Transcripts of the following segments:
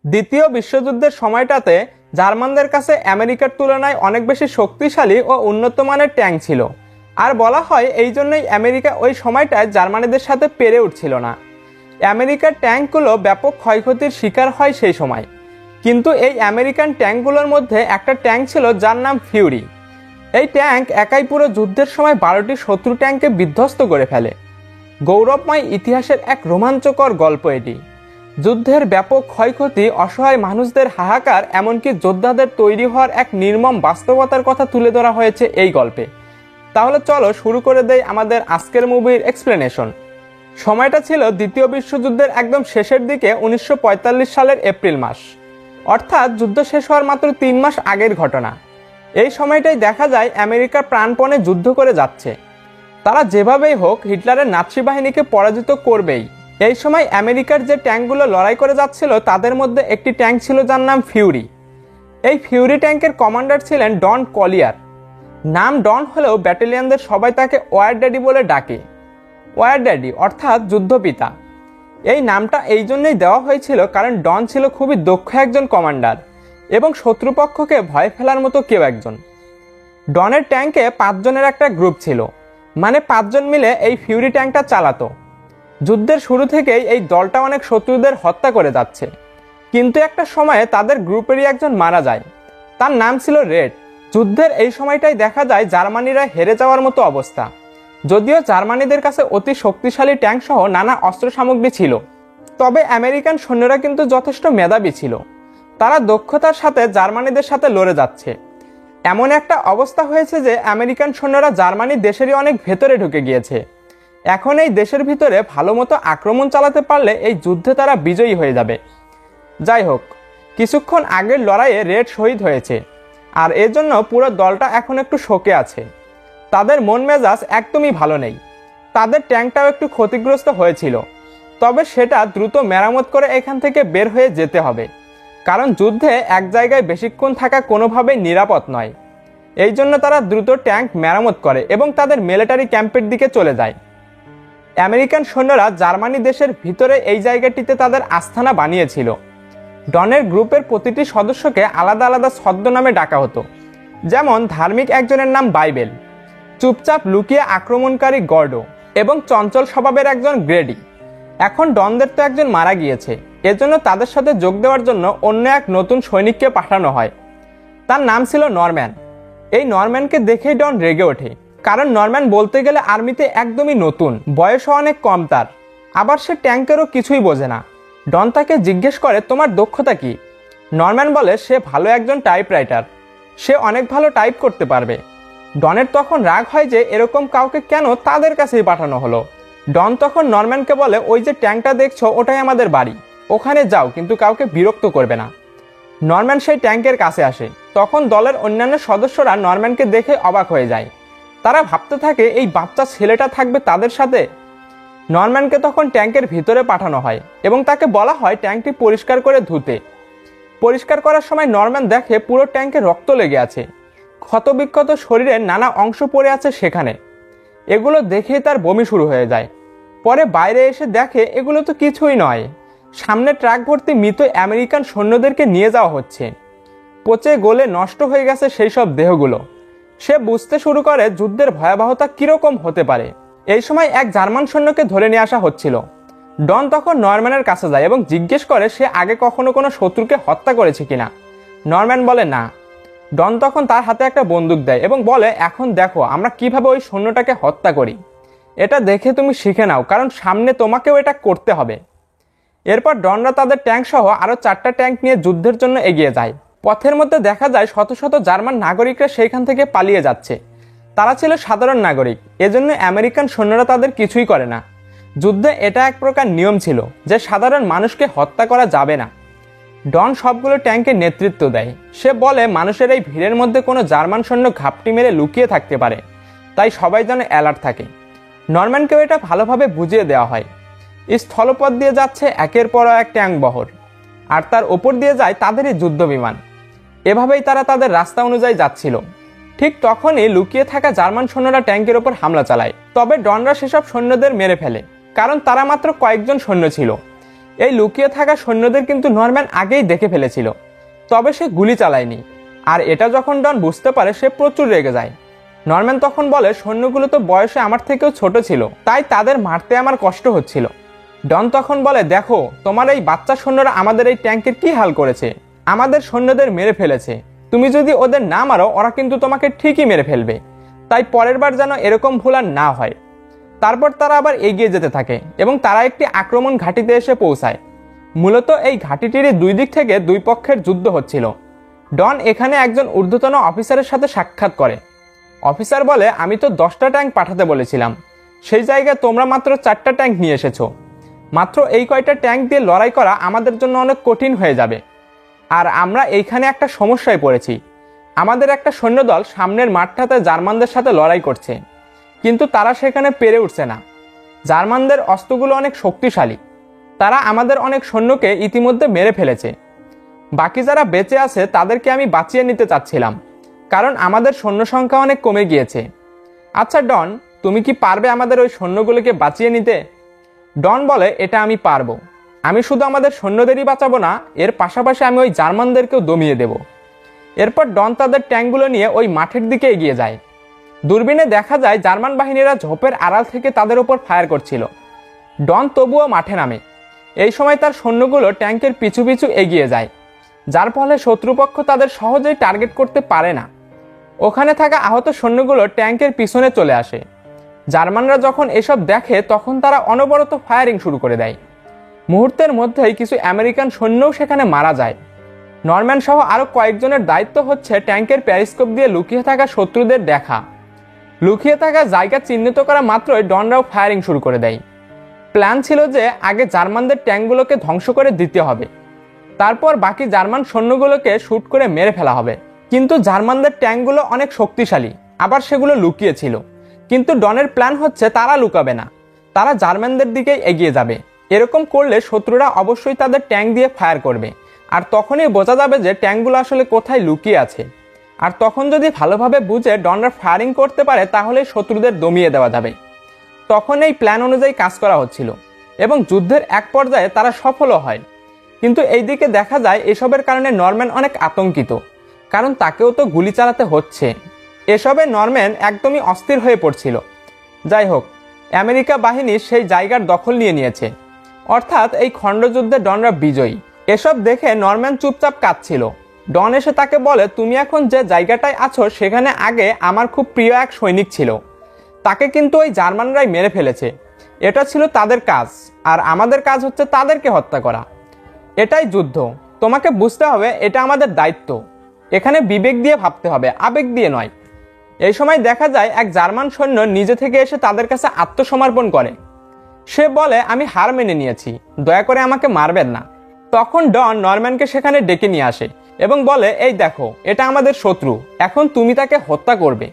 দ্বিতীয় বিশ্বযুদ্ধের সময়টাতে জার্মানদের কাছে আমেরিকার তুলনায় অনেক বেশি শক্তিশালী ও উন্নত মানের ট্যাঙ্ক ছিল, আর বলা হয় এই জন্যই আমেরিকা ওই সময়টায় জার্মানিদের সাথে পেরে উঠছিল না। আমেরিকার ট্যাঙ্কগুলো ব্যাপক ক্ষয়ক্ষতির শিকার হয় সেই সময়। কিন্তু এই আমেরিকান ট্যাঙ্কগুলোর মধ্যে একটা ট্যাঙ্ক ছিল যার নাম ফিউরি। এই ট্যাঙ্ক একাই পুরো যুদ্ধের সময় 12টি শত্রু ট্যাঙ্ককে বিধ্বস্ত করে ফেলে। গৌরবময় ইতিহাসের এক রোমাঞ্চকর গল্প এটি। যুদ্ধের ব্যাপক ক্ষয়ক্ষতি, অসহায় মানুষদের হাহাকার, এমনকি যোদ্ধাদের তৈরি হওয়ার এক নির্মম বাস্তবতার কথা তুলে ধরা হয়েছে এই গল্পে। তাহলে চলো শুরু করে দেই আমাদের আজকের মুভির এক্সপ্লেনেশন। সময়টা ছিল দ্বিতীয় বিশ্বযুদ্ধের একদম শেষের দিকে, 1945 সালের এপ্রিল মাস, অর্থাৎ যুদ্ধ শেষ হওয়ার মাত্র 3 মাস আগের ঘটনা। এই সময়টাই দেখা যায় আমেরিকা প্রাণপণে যুদ্ধ করে যাচ্ছে। তারা যেভাবেই হোক হিটলারের নাৎসি বাহিনীকে পরাজিত করবেই। এই সময় আমেরিকার যে ট্যাঙ্কগুলো লড়াই করে যাচ্ছিল তাদের মধ্যে একটি ট্যাঙ্ক ছিল যার নাম ফিউরি। এই ফিউরি ট্যাঙ্কের কমান্ডার ছিলেন ডন কলিয়ার। নাম ডন হলেও ব্যাটালিয়নদের সবাই তাকে ওয়ার ড্যাডি বলে ডাকে। ওয়ার ড্যাডি অর্থাৎ যুদ্ধপিতা। এই নামটা এই জন্যই দেওয়া হয়েছিল কারণ ডন ছিল খুবই দক্ষ একজন কমান্ডার এবং শত্রুপক্ষকে ভয় ফেলার মতো কেউ একজন। ডনের ট্যাঙ্কে 5 জনের একটা গ্রুপ ছিল, মানে 5 জন মিলে এই ফিউরি ট্যাঙ্কটা চালাতো। যুদ্ধের শুরু থেকেই এই দলটা অনেক শত্রুদের হত্যা করে যাচ্ছে, কিন্তু একটা সময়ে তাদের গ্রুপেরই একজন মারা যায়। তার নাম ছিল রেড। যুদ্ধের এই সময়টাই দেখা যায় জার্মানিরা হেরে যাওয়ার মতো অবস্থা। যদিও জার্মানিদের কাছে অতি শক্তিশালী ট্যাঙ্ক সহ নানা অস্ত্র সামগ্রী ছিল, তবে আমেরিকান সৈন্যরা কিন্তু যথেষ্ট মেধাবী ছিল। তারা দক্ষতার সাথে জার্মানিদের সাথে লড়ে যাচ্ছে। এমন একটা অবস্থা হয়েছে যে আমেরিকান সৈন্যরা জার্মানি দেশেরই অনেক ভেতরে ঢুকে গিয়েছে। এখন এই দেশের ভিতরে ভালো মতো আক্রমণ চালাতে পারলে এই যুদ্ধে তারা বিজয়ী হয়ে যাবে। যাই হোক, কিছুক্ষণ আগের লড়াইয়ে রেড শহীদ হয়েছে, আর এজন্য পুরো দলটা এখন একটু শোকে আছে। তাদের মন মেজাজ একদমই ভালো নেই। তাদের ট্যাঙ্কটাও একটু ক্ষতিগ্রস্ত হয়েছিল, তবে সেটা দ্রুত মেরামত করে এখান থেকে বের হয়ে যেতে হবে, কারণ যুদ্ধে এক জায়গায় বেশিক্ষণ থাকা কোনোভাবেই নিরাপদ নয়। এই জন্য তারা দ্রুত ট্যাঙ্ক মেরামত করে এবং তাদের মিলিটারি ক্যাম্পের দিকে চলে যায়। আমেরিকান সৈন্যরা জার্মানি দেশের ভিতরে এই জায়গাটিতে তাদের আস্তানা বানিয়েছিল। ডনের গ্রুপের প্রতিটি সদস্যকে আলাদা আলাদা ছদ্মনামে ডাকা হতো, যেমন ধার্মিক একজনের নাম বাইবেল, চুপচাপ লুকিয়ে আক্রমণকারী গর্ডো এবং চঞ্চল স্বভাবের একজন গ্রেডি। এখন ডনদের তো একজন মারা গিয়েছে, এজন্য তাদের সাথে যোগ দেওয়ার জন্য অন্য এক নতুন সৈনিককে পাঠানো হয়। তার নাম ছিল নরম্যান। এই নরম্যানকে দেখেই ডন রেগে ওঠে, কারণ নরম্যান বলতে গেলে আর্মিতে একদমই নতুন, বয়সও অনেক কম তার, আবার সে ট্যাঙ্কেরও কিছুই বোঝে না। ডন তাকে জিজ্ঞেস করে, তোমার দক্ষতা কি? নরম্যান বলে সে ভালো একজন টাইপরাইটার, সে অনেক ভালো টাইপ করতে পারবে। ডনের তখন রাগ হয় যে এরকম কাউকে কেন তাদের কাছেই পাঠানো হলো। ডন তখন নরম্যানকে বলে, ওই যে ট্যাঙ্কটা দেখছো ওটাই আমাদের বাড়ি, ওখানে যাও, কিন্তু কাউকে বিরক্ত করবে না। নরম্যান সেই ট্যাঙ্কের কাছে আসে। তখন দলের অন্যান্য সদস্যরা নরম্যানকে দেখে অবাক হয়ে যায়। তারা ভাবতে থাকে এই বাচ্চা ছেলেটা থাকবে তাদের সাথে। নরম্যানকে তখন ট্যাঙ্কের ভিতরে পাঠানো হয় এবং তাকে বলা হয় ট্যাঙ্কটি পরিষ্কার করে ধুতে। পরিষ্কার করার সময় নরম্যান দেখে পুরো ট্যাঙ্কে রক্ত লেগে আছে, ক্ষতবিক্ষত শরীরের নানা অংশ পড়ে আছে সেখানে। এগুলো দেখেই তার বমি শুরু হয়ে যায়। পরে বাইরে এসে দেখে এগুলো তো কিছুই নয়, সামনে ট্রাক ভর্তি মৃত আমেরিকান সৈন্যদেরকে নিয়ে যাওয়া হচ্ছে। পচে গলে নষ্ট হয়ে গেছে সেই সব দেহগুলো। সে বুঝতে শুরু করে যুদ্ধের ভয়াবহতা কিরকম হতে পারে। এই সময় এক জার্মান সৈন্যকে ধরে নিয়ে আসা হচ্ছিল। ডন তখন নরম্যানের কাছে যায় এবং জিজ্ঞেস করে সে আগে কখনো কোনো শত্রুকে হত্যা করেছে কিনা। নরম্যান বলে না। ডন তখন তার হাতে একটা বন্দুক দেয় এবং বলে, এখন দেখো আমরা কিভাবে ওই সৈন্যটাকে হত্যা করি, এটা দেখে তুমি শিখে নাও, কারণ সামনে তোমাকেও এটা করতে হবে। এরপর ডনরা তাদের ট্যাঙ্ক সহ আরো 4টা ট্যাঙ্ক নিয়ে যুদ্ধের জন্য এগিয়ে যায়। পথের মধ্যে দেখা যায় শত শত জার্মান নাগরিকরা সেইখান থেকে পালিয়ে যাচ্ছে। তারা ছিল সাধারণ নাগরিক, এজন্য আমেরিকান সৈন্যরা তাদের কিছুই করে না। যুদ্ধে এটা এক প্রকার নিয়ম ছিল যে সাধারণ মানুষকে হত্যা করা যাবে না। ডন সবগুলো ট্যাঙ্কের নেতৃত্ব দেয়। সে বলে মানুষের এই ভিড়ের মধ্যে কোনো জার্মান সৈন্য ঘাপটি মেরে লুকিয়ে থাকতে পারে, তাই সবাই যেন অ্যালার্ট থাকে। নরম্যানকেও এটা ভালোভাবে বুঝিয়ে দেওয়া হয়। স্থলপথ দিয়ে যাচ্ছে একের পর এক ট্যাঙ্ক বহর, আর তার ওপর দিয়ে যায় তাদেরই যুদ্ধ বিমান। এভাবেই তারা তাদের রাস্তা অনুযায়ী যাচ্ছিল। ঠিক তখনই লুকিয়ে থাকা জার্মান সৈন্যরা ট্যাঙ্কের ওপর হামলা চালায়। তবে ডনরা সেসব সৈন্যদের মেরে ফেলে, কারণ তারা মাত্র কয়েকজন সৈন্য ছিল। এই লুকিয়ে থাকা সৈন্যদের কিন্তু নরম্যান আগেই দেখে ফেলেছিল, তবে সে গুলি চালায়নি। আর এটা যখন ডন বুঝতে পারে সে প্রচুর রেগে যায়। নরম্যান তখন বলে, সৈন্যগুলো তো বয়সে আমার থেকেও ছোট ছিল, তাই তাদের মারতে আমার কষ্ট হচ্ছিল। ডন তখন বলে, দেখো তোমার এই বাচ্চা সৈন্যরা আমাদের এই ট্যাঙ্কের কি হাল করেছে, আমাদের সৈন্যদের মেরে ফেলেছে। তুমি যদি ওদের না মারো ওরা কিন্তু তোমাকে ঠিকই মেরে ফেলবে, তাই পরের বার যেন এরকম ভুল আর না হয়। তারপর তারা আবার এগিয়ে যেতে থাকে এবং তারা একটি আক্রমণ ঘাঁটিতে এসে পৌঁছায়। মূলত এই ঘাঁটিটির দুই দিক থেকে দুই পক্ষের যুদ্ধ হচ্ছিল। ডন এখানে একজন ঊর্ধ্বতন অফিসারের সাথে সাক্ষাৎ করে। অফিসার বলে, আমি তো 10টা ট্যাঙ্ক পাঠাতে বলেছিলাম, সেই জায়গায় তোমরা মাত্র 4টা ট্যাঙ্ক নিয়ে এসেছো। মাত্র এই কয়টা ট্যাঙ্ক দিয়ে লড়াই করা আমাদের জন্য অনেক কঠিন হয়ে যাবে। আর আমরা এইখানে একটা সমস্যায় পড়েছি। আমাদের একটা সৈন্যদল সামনের মাঠটাতে জার্মানদের সাথে লড়াই করছে, কিন্তু তারা সেখানে পেরে উঠছে না। জার্মানদের অস্ত্রগুলো অনেক শক্তিশালী, তারা আমাদের অনেক সৈন্যকে ইতিমধ্যে মেরে ফেলেছে। বাকি যারা বেঁচে আছে তাদেরকে আমি বাঁচিয়ে নিতে চাচ্ছিলাম, কারণ আমাদের সৈন্য সংখ্যা অনেক কমে গিয়েছে। আচ্ছা ডন, তুমি কি পারবে আমাদের ওই সৈন্যগুলোকে বাঁচিয়ে নিতে? ডন বলে, এটা আমি পারবো। আমি শুধু আমাদের সৈন্যদেরই বাঁচাবো না, এর পাশাপাশি আমি ওই জার্মানদেরকেও দমিয়ে দেব। এরপর ডন তাদের ট্যাঙ্কগুলো নিয়ে ওই মাঠের দিকে এগিয়ে যায়। দূরবীনে দেখা যায় জার্মান বাহিনীরা ঝোপের আড়াল থেকে তাদের উপর ফায়ার করছিল। ডন তবুও মাঠে নামে। এই সময় তার সৈন্যগুলো ট্যাঙ্কের পিছু পিছু এগিয়ে যায়, যার ফলে শত্রুপক্ষ তাদের সহজেই টার্গেট করতে পারে না। ওখানে থাকা আহত সৈন্যগুলো ট্যাঙ্কের পিছনে চলে আসে। জার্মানরা যখন এসব দেখে তখন তারা অনবরত ফায়ারিং শুরু করে দেয়। মুহূর্তের মধ্যেই কিছু আমেরিকান সৈন্যও সেখানে মারা যায়। নরম্যান সহ আরো কয়েকজনের দায়িত্ব হচ্ছে ট্যাঙ্কের প্যারিস্কোপ দিয়ে লুকিয়ে থাকা শত্রুদের দেখা। লুকিয়ে থাকা জায়গা চিহ্নিত করা মাত্রই ডনরাও ফায়ারিং শুরু করে দেয়। প্ল্যান ছিল যে আগে জার্মানদের ট্যাঙ্কগুলোকে ধ্বংস করে দিতে হবে, তারপর বাকি জার্মান সৈন্যগুলোকে শুট করে মেরে ফেলা হবে। কিন্তু জার্মানদের ট্যাঙ্কগুলো অনেক শক্তিশালী, আবার সেগুলো লুকিয়ে ছিল। কিন্তু ডনের প্ল্যান হচ্ছে তারা লুকাবে না, তারা জার্মানদের দিকেই এগিয়ে যাবে। এরকম করলে শত্রুরা অবশ্যই তাদের ট্যাঙ্ক দিয়ে ফায়ার করবে, আর তখনই বোঝা যাবে যে ট্যাঙ্কগুলো আসলে কোথায় লুকিয়ে আছে। আর তখন যদি ভালোভাবে বুঝে ডনরা ফায়ারিং করতে পারে তাহলে শত্রুদের দমিয়ে দেওয়া যাবে। তখন এই প্ল্যান অনুযায়ী কাজ করা হচ্ছিল এবং যুদ্ধের এক পর্যায়ে তারা সফলও হয়। কিন্তু এইদিকে দেখা যায় এসবের কারণে নরম্যান অনেক আতঙ্কিত, কারণ তাকেও তো গুলি চালাতে হচ্ছে। এসবে নরম্যান একদমই অস্থির হয়ে পড়ছিল। যাই হোক, আমেরিকা বাহিনী সেই জায়গার দখল নিয়ে নিয়েছে, অর্থাৎ এই খণ্ডযুদ্ধে ডনরা বিজয়ী। এসব দেখে নরম্যান চুপচাপ কাঁদছিল। ডন এসে তাকে বলে, তুমি এখন যে জায়গাটায় আছো সেখানে আগে আমার খুব প্রিয় এক সৈনিক ছিল, তাকে কিন্তু ওই জার্মানরাই মেরে ফেলেছে। এটা ছিল তাদের কাজ, আর আমাদের কাজ হচ্ছে তাদেরকে হত্যা করা। এটাই যুদ্ধ, তোমাকে বুঝতে হবে এটা আমাদের দায়িত্ব। এখানে বিবেক দিয়ে ভাবতে হবে, আবেগ দিয়ে নয়। এই সময় দেখা যায় এক জার্মান সৈন্য নিজে থেকে এসে তাদের কাছে আত্মসমর্পণ করে। সে বলে, আমি হার মেনে নিয়েছি, দয়া করে আমাকে মারবেন না। তখন ডন নরম্যানকে সেখানে ডেকে নিয়ে আসে এবং বলে, এই দেখো, এটা আমাদের শত্রু, এখন তুমি তাকে হত্যা করবে,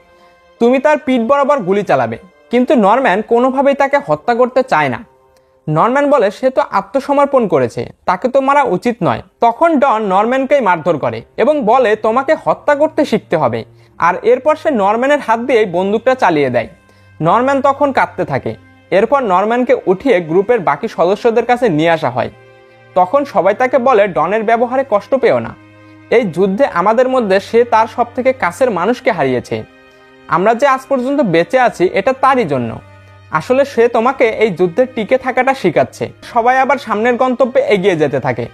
তুমি তার পিঠ বরাবর গুলি চালাবে। কিন্তু নরম্যান কোনোভাবেই তাকে হত্যা করতে চায় না। নরম্যান বলে, সে তো আত্মসমর্পণ করেছে, তাকে তো মারা উচিত নয়। তখন ডন নরম্যানকেই মারধর করে এবং বলে, তোমাকে হত্যা করতে শিখতে হবে। আর এরপর সে নরম্যানের হাত দিয়ে বন্দুকটা চালিয়ে দেয়। নরম্যান তখন কাঁদতে থাকে। এরপর নরম্যানকে উঠিয়ে গ্রুপের বাকি সদস্যদের কাছে নিয়ে আসা হয়। তখন সবাই তাকে বলে, ডনের ব্যবহারে কষ্ট পেও না, এই যুদ্ধে আমাদের মধ্যে সে তার সব থেকে কাছের মানুষকে হারিয়েছে। আমরা যে আজ পর্যন্ত বেঁচে আছি এটা তারই জন্য। আসলে সে তোমাকে এই যুদ্ধে টিকে থাকাটা শেখাচ্ছে। সবাই আবার সামনের গন্তব্যে এগিয়ে যেতে থাকে।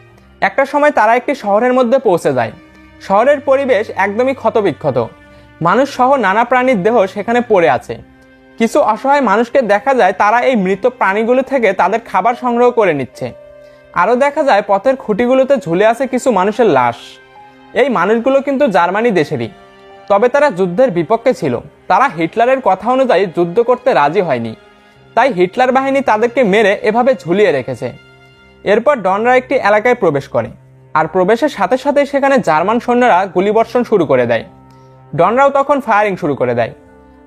একটা সময় তারা একটি শহরের মধ্যে পৌঁছে যায়। শহরের পরিবেশ একদমই ক্ষতবিক্ষত, মানুষ সহ নানা প্রাণীর দেহ সেখানে পড়ে আছে। কিছু অসহায় মানুষকে দেখা যায় তারা এই মৃত প্রাণীগুলো থেকে তাদের খাবার সংগ্রহ করে নিচ্ছে। আরও দেখা যায় পথের খুঁটিগুলোতে ঝুলে আছে কিছু মানুষের লাশ। এই মানুষগুলো কিন্তু জার্মানি দেশেরই, তবে তারা যুদ্ধের বিপক্ষে ছিল। তারা হিটলারের কথা অনুযায়ী যুদ্ধ করতে রাজি হয়নি, তাই হিটলার বাহিনী তাদেরকে মেরে এভাবে ঝুলিয়ে রেখেছে। এরপর ডনরা একটি এলাকায় প্রবেশ করে, আর প্রবেশের সাথে সাথে সেখানে জার্মান সৈন্যরা গুলিবর্ষণ শুরু করে দেয়। ডনরাও তখন ফায়ারিং শুরু করে দেয়।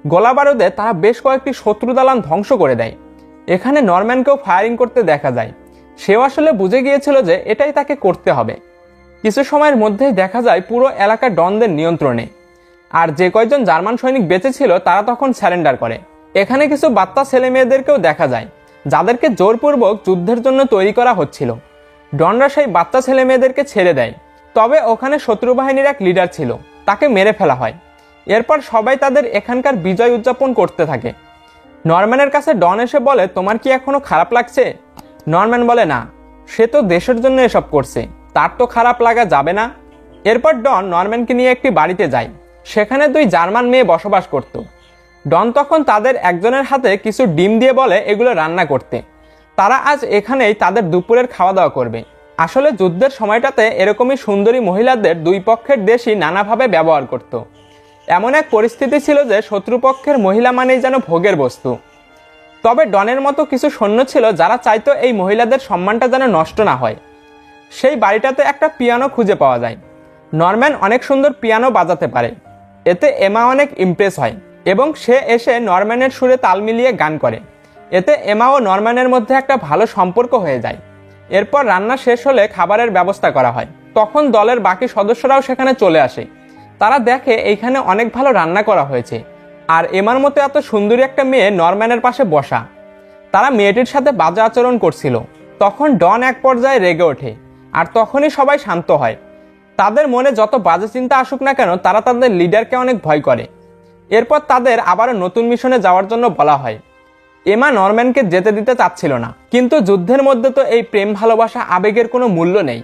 গোলাবারুদে তারা বেশ কয়েকটি শত্রু দালান ধ্বংস করে দেয়। এখানে নরম্যানকেও ফায়ারিং করতে দেখা যায়। সেও আসলে বুঝে গিয়েছিল যে এটাই তাকে করতে হবে। কিছু সময়ের মধ্যেই দেখা যায় পুরো এলাকা ডনদের নিয়ন্ত্রণে, আর যে কয়েকজন জার্মান সৈনিক বেঁচে ছিল তারা তখন স্যারেন্ডার করে। এখানে কিছু বাচ্চা ছেলে মেয়েদেরকেও দেখা যায়, যাদেরকে জোরপূর্বক যুদ্ধের জন্য তৈরি করা হচ্ছিল। ডনরা সেই বাচ্চা ছেলে মেয়েদেরকে ছেড়ে দেয়। তবে ওখানে শত্রু বাহিনীর এক লিডার ছিল, তাকে মেরে ফেলা হয়। এরপর সবাই তাদের এখানকার বিজয় উদযাপন করতে থাকে। নরম্যানের কাছে ডন এসে বলে, তোমার কি এখনো খারাপ লাগছে? নরম্যান বলে, না, সে তো দেশের জন্য এসব করছে, তার তো খারাপ লাগা যাবে না। এরপর ডন নরম্যানকে নিয়ে একটি বাড়িতে যায়। সেখানে 2 জার্মান মেয়ে বসবাস করত। ডন তখন তাদের একজনের হাতে কিছু ডিম দিয়ে বলে এগুলো রান্না করতে। তারা আজ এখানেই তাদের দুপুরের খাওয়া দাওয়া করবে। আসলে যুদ্ধের সময়টাতে এরকমই সুন্দরী মহিলাদের 2 পক্ষের দেশই নানাভাবে ব্যবহার করত। এমন এক পরিস্থিতি ছিল যে শত্রুপক্ষের মহিলা মানেই যেন ভোগের বস্তু। তবে ডনের মতো কিছু সৈন্য ছিল যারা চাইতো এই মহিলাদের সম্মানটা যেন নষ্ট না হয়। সেই বাড়িটাতে একটা পিয়ানো খুঁজে পাওয়া যায়। নরম্যান অনেক সুন্দর পিয়ানো বাজাতে পারে। এতে এমা অনেক ইমপ্রেস হয় এবং সে এসে নরম্যানের সুরে তাল মিলিয়ে গান করে। এতে এমা ও নরম্যানের মধ্যে একটা ভালো সম্পর্ক হয়ে যায়। এরপর রান্না শেষ হলে খাবারের ব্যবস্থা করা হয়। তখন দলের বাকি সদস্যরাও সেখানে চলে আসে। তারা দেখে এইখানে অনেক ভালো রান্না করা হয়েছে, আর এমার মতো এত সুন্দরী একটা মেয়ে নরম্যানের পাশে বসা। তারা মেয়েটির সাথে বাজে আচরণ করছিল। তখন ডন এক পর্যায়ে রেগে ওঠে, আর তখনই সবাই শান্ত হয়। তাদের মনে যত বাজে চিন্তা আসুক না কেন, তারা তাদের লিডারকে অনেক ভয় করে। এরপর তাদের আবারও নতুন মিশনে যাওয়ার জন্য বলা হয়। এমা নরম্যানকে যেতে দিতে চাচ্ছিল না, কিন্তু যুদ্ধের মধ্যে তো এই প্রেম ভালোবাসা আবেগের কোনো মূল্য নেই,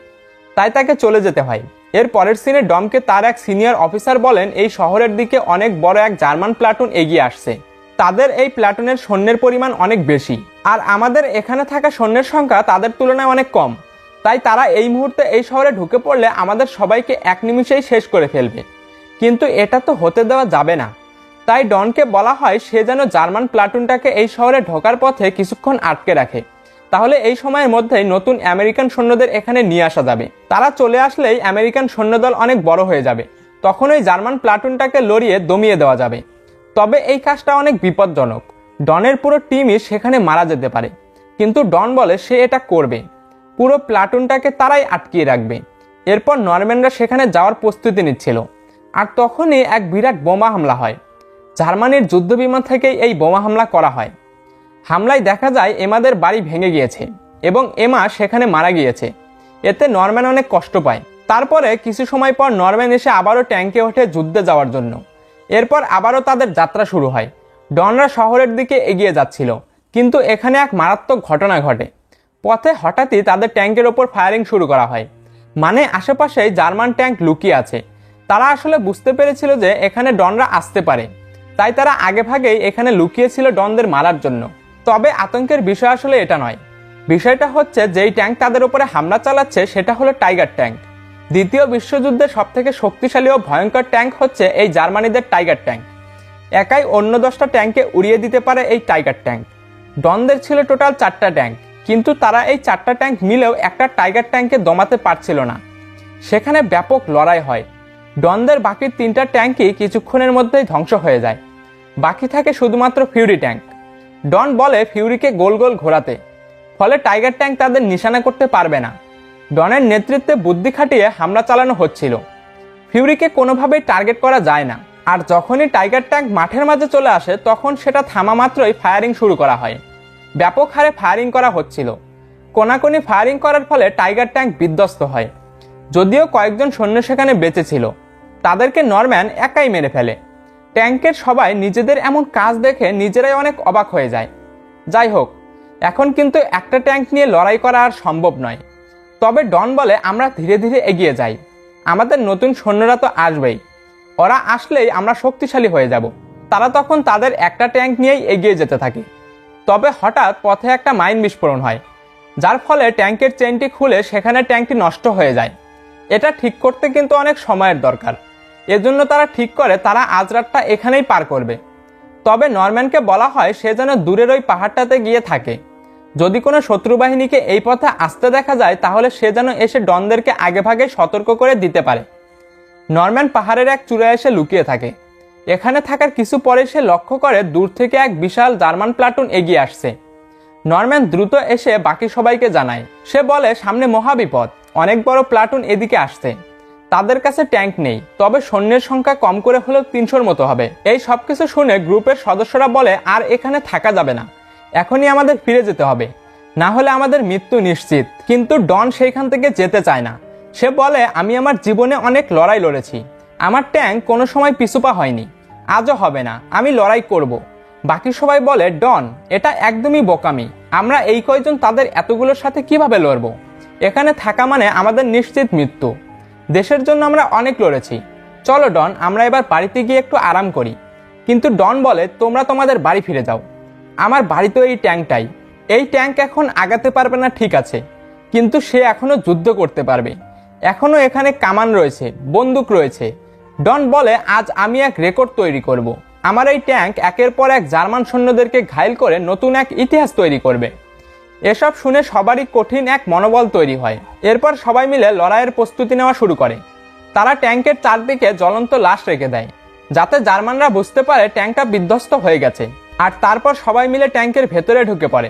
তাই তাকে চলে যেতে হয়। এর পরের সিনে ডমকে তার এক সিনিয়র অফিসার বলেন এই শহরের দিকে অনেক বড় এক জার্মান প্লাটুন এগিয়ে আসছে। তাদের এই প্লাটুনের সৈন্যের পরিমাণ অনেক বেশি, আর আমাদের এখানে থাকা সৈন্যের সংখ্যা তাদের তুলনায় অনেক কম। তাই তারা এই মুহূর্তে এই শহরে ঢুকে পড়লে আমাদের সবাইকে এক নিমিষেই শেষ করে ফেলবে। কিন্তু এটা তো হতে দেওয়া যাবে না। তাই ডনকে বলা হয় সে যেন জার্মান প্লাটুনটাকে এই শহরে ঢোকার পথে কিছুক্ষণ আটকে রাখে। তাহলে এই সময়ের মধ্যেই নতুন আমেরিকান সৈন্যদের এখানে নিয়ে আসা যাবে। তারা চলে আসলেই আমেরিকান সৈন্যদল অনেক বড় হয়ে যাবে। তখন ওই জার্মান প্লাটুনটাকে লড়িয়ে দমিয়ে দেওয়া যাবে। তবে এই কাজটা অনেক বিপজ্জনক। ডনের পুরো টিমই সেখানে মারা যেতে পারে। কিন্তু ডন বলে সে এটা করবে। পুরো প্লাটুনটাকে তারাই আটকিয়ে রাখবে। এরপর নরম্যানরা সেখানে যাওয়ার প্রস্তুতি নিচ্ছিল, আর তখনই এক বিরাট বোমা হামলা হয়। জার্মানির যুদ্ধবিমান থেকেই এই বোমা হামলা করা হয়। হামলায় দেখা যায় এমাদের বাড়ি ভেঙে গিয়েছে এবং এমা সেখানে মারা গিয়েছে। এতে নরম্যান অনেক কষ্ট পায়। তারপরে কিছু সময় পর নরম্যান এসে আবারও ট্যাঙ্কে ওঠে যুদ্ধে যাওয়ার জন্য। এরপর আবারও তাদের যাত্রা শুরু হয়। ডনরা শহরের দিকে এগিয়ে যাচ্ছিল, কিন্তু এখানে এক মারাত্মক ঘটনা ঘটে। পথে হঠাৎই তাদের ট্যাঙ্কের ওপর ফায়ারিং শুরু করা হয়। মানে আশেপাশেই জার্মান ট্যাঙ্ক লুকিয়ে আছে। তারা আসলে বুঝতে পেরেছিল যে এখানে ডনরা আসতে পারে, তাই তারা আগেভাগেই এখানে লুকিয়েছিল ডনদের মারার জন্য। তবে আতঙ্কের বিষয় আসলে এটা নয়। বিষয়টা হচ্ছে যেই ট্যাঙ্ক তাদের উপরে হামলা চালাচ্ছে সেটা হলো টাইগার ট্যাঙ্ক। দ্বিতীয় বিশ্বযুদ্ধের সবথেকে শক্তিশালী ও ভয়ঙ্কর ট্যাঙ্ক হচ্ছে এই জার্মানিদের টাইগার ট্যাঙ্ক। একাই অন্য 10টা ট্যাঙ্কে উড়িয়ে দিতে পারে এই টাইগার ট্যাঙ্ক। ডনদের ছিল টোটাল 4টা ট্যাঙ্ক, কিন্তু তারা এই 4টা ট্যাঙ্ক মিলেও একটা টাইগার ট্যাঙ্কে দমাতে পারছিল না। সেখানে ব্যাপক লড়াই হয়। ডনদের বাকি 3টা ট্যাঙ্কই কিছুক্ষণের মধ্যেই ধ্বংস হয়ে যায়। বাকি থাকে শুধুমাত্র ফিউরি ট্যাঙ্ক। ডন বলে ফিউরিকে গোল গোল ঘোরাতে, ফলে টাইগার ট্যাঙ্ক তাদের নিশানা করতে পারবে না। ডনের নেতৃত্বে বুদ্ধি খাটিয়ে হামলা চালানো হচ্ছিল। ফিউরিকে কোনোভাবেই টার্গেট করা যায় না, আর যখনই টাইগার ট্যাঙ্ক মাঠের মাঝে চলে আসে তখন সেটা থামা মাত্রই ফায়ারিং শুরু করা হয়। ব্যাপক হারে ফায়ারিং করা হচ্ছিল। কোনাকুনি ফায়ারিং করার ফলে টাইগার ট্যাঙ্ক বিধ্বস্ত হয়। যদিও কয়েকজন সৈন্য সেখানে বেঁচে ছিল, তাদেরকে নরম্যান একাই মেরে ফেলে। ট্যাঙ্কের সবাই নিজেদের এমন কাজ দেখে নিজেরাই অনেক অবাক হয়ে যায়। যাই হোক, এখন কিন্তু একটা ট্যাঙ্ক নিয়ে লড়াই করা আর সম্ভব নয়। তবে ডন বলে আমরা ধীরে ধীরে এগিয়ে যাই, আমাদের নতুন সৈন্যরা তো আসবেই, ওরা আসলেই আমরা শক্তিশালী হয়ে যাব। তারা তখন তাদের একটা ট্যাঙ্ক নিয়েই এগিয়ে যেতে থাকে। তবে হঠাৎ পথে একটা মাইন বিস্ফোরণ হয়, যার ফলে ট্যাঙ্কের চেনটি খুলে সেখানে ট্যাঙ্কটি নষ্ট হয়ে যায়। এটা ঠিক করতে কিন্তু অনেক সময়ের দরকার। এজন্য তারা ঠিক করে তারা আজ রাতটা এখানেই পার করবে। তবে নরম্যানকে বলা হয় সে যেন দূরের ওই পাহাড়টাতে গিয়ে থাকে। যদি কোনো শত্রু বাহিনীকে এই পথে আসতে দেখা যায় তাহলে সে যেন এসে ডনদেরকে আগেভাগে সতর্ক করে দিতে পারে। নরম্যান পাহাড়ের এক চূড়ায় এসে লুকিয়ে থাকে। এখানে থাকার কিছু পরে সে লক্ষ্য করে দূর থেকে এক বিশাল জার্মান প্লাটুন এগিয়ে আসছে। নরম্যান দ্রুত এসে বাকি সবাইকে জানায়। সে বলে সামনে মহাবিপদ, অনেক বড় প্লাটুন এদিকে আসছে। তাদের কাছে ট্যাঙ্ক নেই, তবে সৈন্যের সংখ্যা কম করে হলেও 300-র মতো হবে। এই সবকিছু শুনে গ্রুপের সদস্যরা বলে আর এখানে থাকা যাবে না, এখনই আমাদের ফিরে যেতে হবে। না হলে আমাদের মৃত্যু নিশ্চিত। কিন্তু ডন সেইখান থেকে যেতে চায় না। সে বলে, আমি আমার জীবনে অনেক লড়াই লড়েছি, আমার ট্যাঙ্ক কোনো সময় পিছুপা হয়নি, আজও হবে না, আমি লড়াই করব। বাকি সবাই বলে, ডন, এটা একদমই বোকামি, আমরা এই কয়জন তাদের এতগুলোর সাথে কিভাবে লড়বো? এখানে থাকা মানে আমাদের নিশ্চিত মৃত্যু। দেশের জন্য আমরা অনেক লড়েছি, চলো ডন, আমরা এবার বাড়িতে গিয়ে একটু আরাম করি। কিন্তু ডন বলে, তোমরা তোমাদের বাড়ি ফিরে যাও, আমার বাড়ি তো এই ট্যাঙ্কটাই। এই ট্যাঙ্ক এখন আগাতে পারবে না ঠিক আছে, কিন্তু সে এখনো যুদ্ধ করতে পারবে, এখনো এখানে কামান রয়েছে, বন্দুক রয়েছে। ডন বলে, আজ আমি এক রেকর্ড তৈরি করব। আমার এই ট্যাঙ্ক একের পর এক জার্মান সৈন্যদেরকে ঘায়েল করে নতুন এক ইতিহাস তৈরি করবে। এসব শুনে সবারই কঠিন এক মনোবল তৈরি হয়। এরপর সবাই মিলে লড়াইয়ের প্রস্তুতি নেওয়া শুরু করে। তারা ট্যাঙ্কের চারদিকে জ্বলন্ত লাশ রেখে দেয়, যাতে জার্মানরা বুঝতে পারে ট্যাঙ্কটা বিধ্বস্ত হয়ে গেছে। আর তারপর সবাই মিলে ট্যাঙ্কের ভেতরে ঢুকে পড়ে।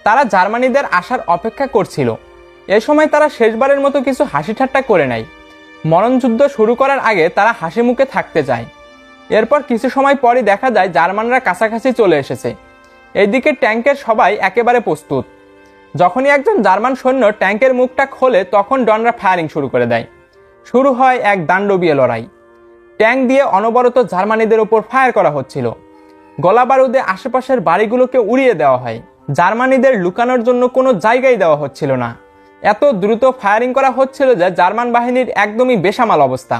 তারা জার্মানিদের আসার অপেক্ষা করছিল। এ সময় তারা শেষবারের মতো কিছু হাসি ঠাট্টা করে নেয়। মরণযুদ্ধ শুরু করার আগে তারা হাসি মুখে থাকতে চায়। এরপর কিছু সময় পরই দেখা যায় জার্মানরা কাছাকাছি চলে এসেছে। এইদিকে ট্যাঙ্কের সবাই একেবারে প্রস্তুত। যখনই একজন জার্মান সৈন্য ট্যাঙ্কের মুখটা খোলে, তখন ডনরা ফায়ারিং শুরু করে দেয়। শুরু হয় এক দাণ্ডবীয় লড়াই। ট্যাঙ্ক দিয়ে অনবরত জার্মানিদের উপর ফায়ার করা হচ্ছিল। গোলা বারুদে আশেপাশের বাড়িগুলোকে উড়িয়ে দেওয়া হয়। জার্মানিদের লুকানোর জন্য কোনো জায়গাই দেওয়া হচ্ছিল না। এত দ্রুত ফায়ারিং করা হচ্ছিল যে জার্মান বাহিনীর একদমই বেসামাল অবস্থা।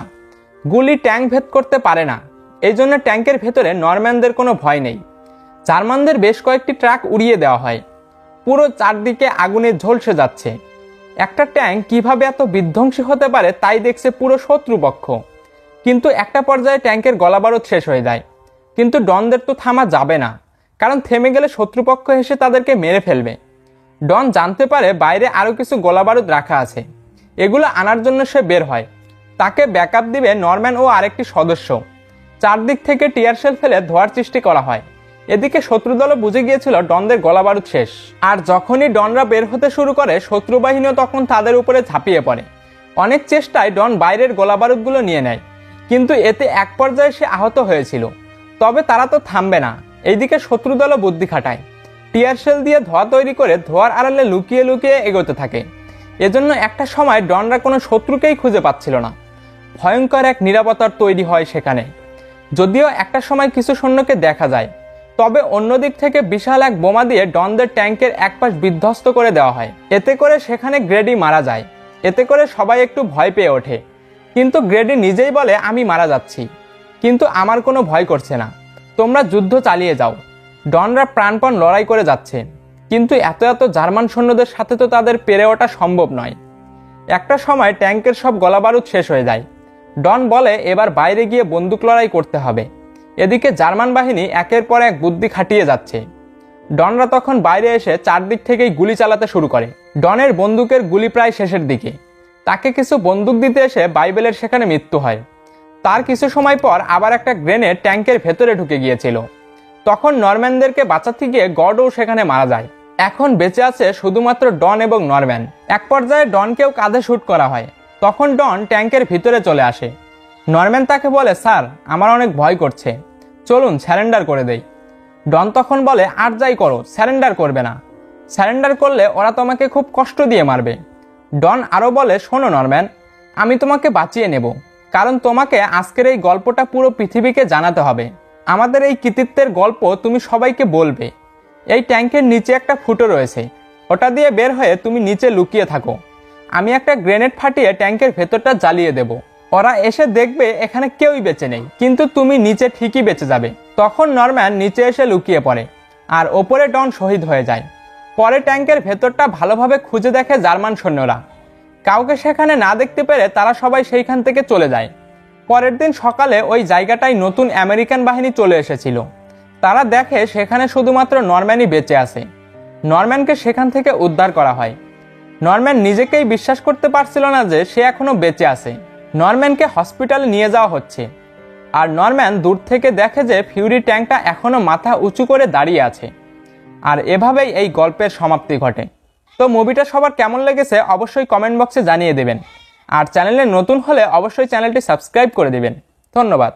গুলি ট্যাঙ্ক ভেদ করতে পারে না, এই জন্য ট্যাঙ্কের ভেতরে নরম্যানদের কোনো ভয় নেই। জার্মানদের বেশ কয়েকটি ট্রাক উড়িয়ে দেওয়া হয়। পুরো চারদিকে আগুনে ঝলসে যাচ্ছে। একটা ট্যাঙ্ক কিভাবে এত বিধ্বংসী হতে পারে তাই দেখছে পুরো শত্রুপক্ষ। কিন্তু একটা পর্যায়ে ট্যাঙ্কের গলাবারুদ শেষ হয়ে যায়। কিন্তু ডনদের তো থামা যাবে না, কারণ থেমে গেলে শত্রুপক্ষ এসে তাদেরকে মেরে ফেলবে। ডন জানতে পারে বাইরে আরো কিছু গোলাবারুদ রাখা আছে। এগুলো আনার জন্য সে বের হয়। তাকে ব্যাকআপ দিবে নরম্যান ও আরেকটি সদস্য। চারদিক থেকে টিয়ার শেল ফেলে ধোয়ার সৃষ্টি করা হয়। এদিকে শত্রুদলও বুঝে গিয়েছিল ডনদের গোলাবারুদ শেষ। আর যখনই ডনরা বের হতে শুরু করে, শত্রু বাহিনীও তখন তাদের উপরে ঝাঁপিয়ে পড়ে। অনেক চেষ্টায় ডন বাইরের গোলাবারুদগুলো নিয়ে নেয়, কিন্তু এতে এক পর্যায়ে সে আহত হয়েছিল। তবে তারা তো থামবে না। এইদিকে শত্রুদলও বুদ্ধি খাটায়। টিয়ার শেল দিয়ে ধোঁয়া তৈরি করে ধোঁয়ার আড়ালে লুকিয়ে লুকিয়ে এগোতে থাকে। এজন্য একটা সময় ডনরা কোনো শত্রুকেই খুঁজে পাচ্ছিল না। ভয়ঙ্কর এক নিরাপত্তার তৈরি হয় সেখানে। যদিও একটা সময় কিছু সৈন্যকে দেখা যায়, তবে অন্যদিক থেকে বিশাল এক বোমা দিয়ে ডনদের ট্যাঙ্কের এক পাশ বিধ্বস্ত করে দেওয়া হয়। এতে করে সেখানে গ্রেডি মারা যায়। এতে করে সবাই একটু ভয় পেয়ে ওঠে। কিন্তু গ্রেডি নিজেই বলে, আমি মারা যাচ্ছি, কিন্তু আমার কোনো ভয় করছে না, তোমরা যুদ্ধ চালিয়ে যাও। ডনরা প্রাণপণ লড়াই করে যাচ্ছে, কিন্তু এত এত জার্মান সৈন্যদের সাথে তো তাদের পেরে ওঠা সম্ভব নয়। একটা সময় ট্যাঙ্কের সব গোলাবারুদ শেষ হয়ে যায়। ডন বলে, এবার বাইরে গিয়ে বন্দুক লড়াই করতে হবে। এদিকে জার্মান বাহিনী একের পর এক বুদ্ধি খাটিয়ে যাচ্ছে। ডনরা তখন বাইরে এসে চারদিক থেকেই গুলি চালাতে শুরু করে। ডনের বন্দুকের গুলি প্রায় শেষের দিকে। তাকে কিছু বন্দুক দিতে এসে বাইবেলের সেখানে মৃত্যু হয়। তার কিছু সময় পর আবার একটা গ্রেনেড ট্যাঙ্কের ভেতরে ঢুকে গিয়েছিল। তখন নরম্যানদেরকে বাঁচাতে গিয়ে গডও সেখানে মারা যায়। এখন বেঁচে আছে শুধুমাত্র ডন এবং নরম্যান। এক পর্যায়ে ডনকেও কাঁধে শুট করা হয়। তখন ডন ট্যাঙ্কের ভিতরে চলে আসে। নরম্যান তাকে বলে, স্যার, আমার অনেক ভয় করছে, চলুন স্যারেন্ডার করে দেই। ডন তখন বলে, আর যাই করো, স্যারেন্ডার করবে না। স্যারেন্ডার করলে ওরা তোমাকে খুব কষ্ট দিয়ে মারবে। ডন আরও বলে, শোনো নরম্যান, আমি তোমাকে বাঁচিয়ে নেব, কারণ তোমাকে আজকের এই গল্পটা পুরো পৃথিবীকে জানাতে হবে। আমাদের এই কৃতিত্বের গল্প তুমি সবাইকে বলবে। এই ট্যাঙ্কের নিচে একটা ফুটো রয়েছে, ওটা দিয়ে বের হয়ে তুমি নিচে লুকিয়ে থাকো। আমি একটা গ্রেনেড ফাটিয়ে ট্যাঙ্কের ভেতরটা জ্বালিয়ে দেব। ওরা এসে দেখবে এখানে কেউই বেঁচে নেই, কিন্তু তুমি নিচে ঠিকই বেঁচে যাবে। তখন নরম্যান নিচে এসে লুকিয়ে পড়ে, আর ওপরে ডন শহীদ হয়ে যায়। পরে ট্যাঙ্কের ভেতরটা ভালোভাবে খুঁজে দেখে জার্মান সৈন্যরা। কাউকে সেখানে না দেখতে পেরে তারা সবাই সেইখান থেকে চলে যায়। পরের দিন সকালে ওই জায়গাটায় নতুন আমেরিকান বাহিনী চলে এসেছিল। তারা দেখে সেখানে শুধুমাত্র নরম্যানই বেঁচে আছে। নরম্যানকে সেখান থেকে উদ্ধার করা হয়। নরম্যান নিজেকেই বিশ্বাস করতে পারছিল না যে সে এখনো বেঁচে আছে। নরম্যানকে হসপিটালে নিয়ে যাওয়া হচ্ছে, আর নরম্যান দূর থেকে দেখে যে ফিউরি ট্যাঙ্কটা এখনো মাথা উঁচু করে দাঁড়িয়ে আছে। আর এভাবেই এই গল্পের সমাপ্তি ঘটে। তো মুভিটা সবার কেমন লেগেছে অবশ্যই কমেন্ট বক্সে জানিয়ে দেবেন। আর চ্যানেলে নতুন হলে অবশ্যই চ্যানেলটি সাবস্ক্রাইব করে দেবেন। ধন্যবাদ।